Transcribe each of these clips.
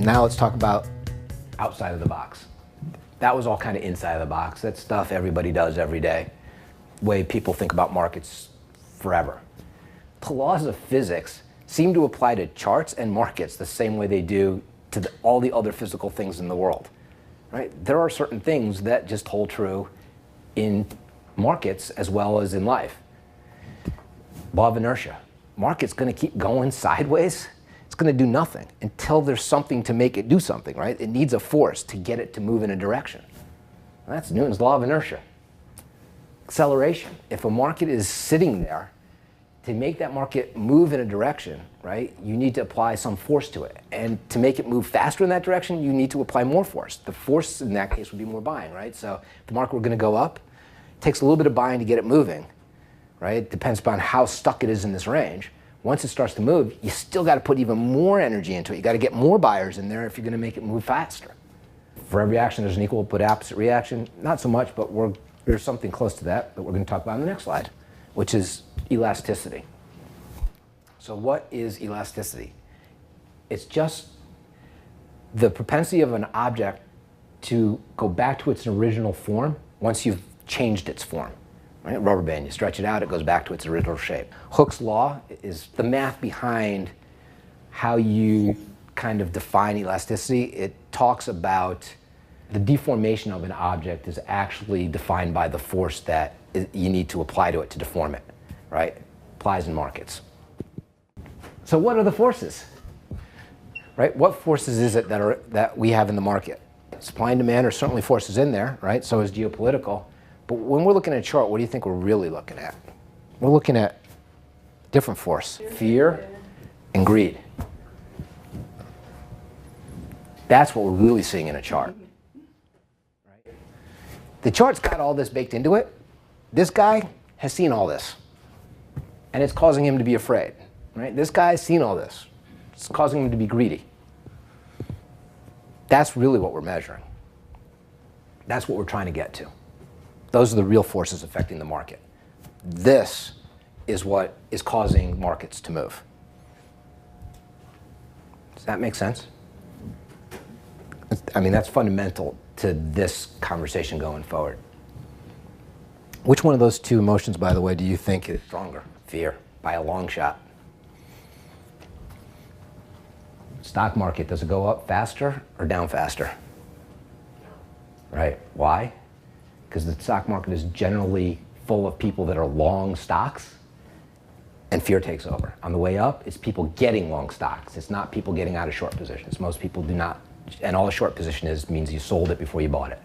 Now let's talk about outside of the box. That was all kind of inside of the box. That's stuff everybody does every day. Way people think about markets forever. The laws of physics seem to apply to charts and markets the same way they do to all the other physical things in the world. Right? There are certain things that just hold true in markets as well as in life. Law of inertia. Market's going to keep going sideways. It's going to do nothing until there's something to make it do something, right? It needs a force to get it to move in a direction. And that's Newton's law of inertia. Acceleration. If a market is sitting there, to make that market move in a direction, right, you need to apply some force to it. And to make it move faster in that direction, you need to apply more force. The force in that case would be more buying, right? So if the market were going to go up, it takes a little bit of buying to get it moving, right? It depends upon how stuck it is in this range. Once it starts to move, you still got to put even more energy into it. You got to get more buyers in there if you're going to make it move faster. For every action, there's an equal but opposite reaction. Not so much, but there's something close to that we're going to talk about in the next slide, which is elasticity. So what is elasticity? It's just the propensity of an object to go back to its original form once you've changed its form. Right? Rubber band, you stretch it out, it goes back to its original shape. Hooke's law is the math behind how you kind of define elasticity. It talks about the deformation of an object is actually defined by the force that you need to apply to it to deform it, right? Applies in markets. So what are the forces, right? What forces is it that we have in the market? Supply and demand are certainly forces in there, right? So is geopolitical. But when we're looking at a chart, what do you think we're really looking at? We're looking at different force, fear and greed. That's what we're really seeing in a chart. Right? The chart's got all this baked into it. This guy has seen all this, and it's causing him to be afraid. Right? This guy's seen all this. It's causing him to be greedy. That's really what we're measuring. That's what we're trying to get to. Those are the real forces affecting the market. This is what is causing markets to move. Does that make sense? I mean, that's fundamental to this conversation going forward. Which one of those two emotions, by the way, do you think is stronger? Fear, by a long shot. Stock market, does it go up faster or down faster? Right, why? Because the stock market is generally full of people that are long stocks, and fear takes over. On the way up, it's people getting long stocks. It's not people getting out of short positions. Most people do not, and all a short position means you sold it before you bought it,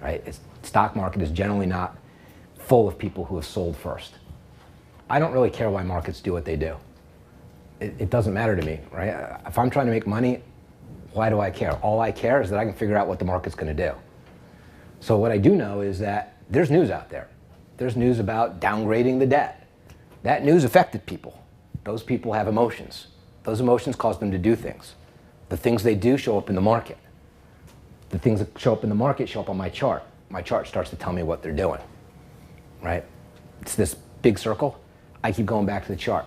right? Stock market is generally not full of people who have sold first. I don't really care why markets do what they do. It doesn't matter to me, right? If I'm trying to make money, why do I care? All I care is that I can figure out what the market's going to do. So what I do know is that there's news out there. There's news about downgrading the debt. That news affected people. Those people have emotions. Those emotions cause them to do things. The things they do show up in the market. The things that show up in the market show up on my chart. My chart starts to tell me what they're doing, right? It's this big circle. I keep going back to the chart.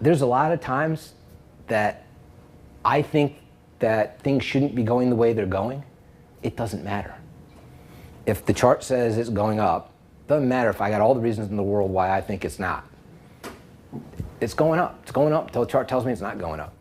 There's a lot of times that I think that things shouldn't be going the way they're going. It doesn't matter. If the chart says it's going up, it doesn't matter if I got all the reasons in the world why I think it's not. It's going up. It's going up until the chart tells me it's not going up.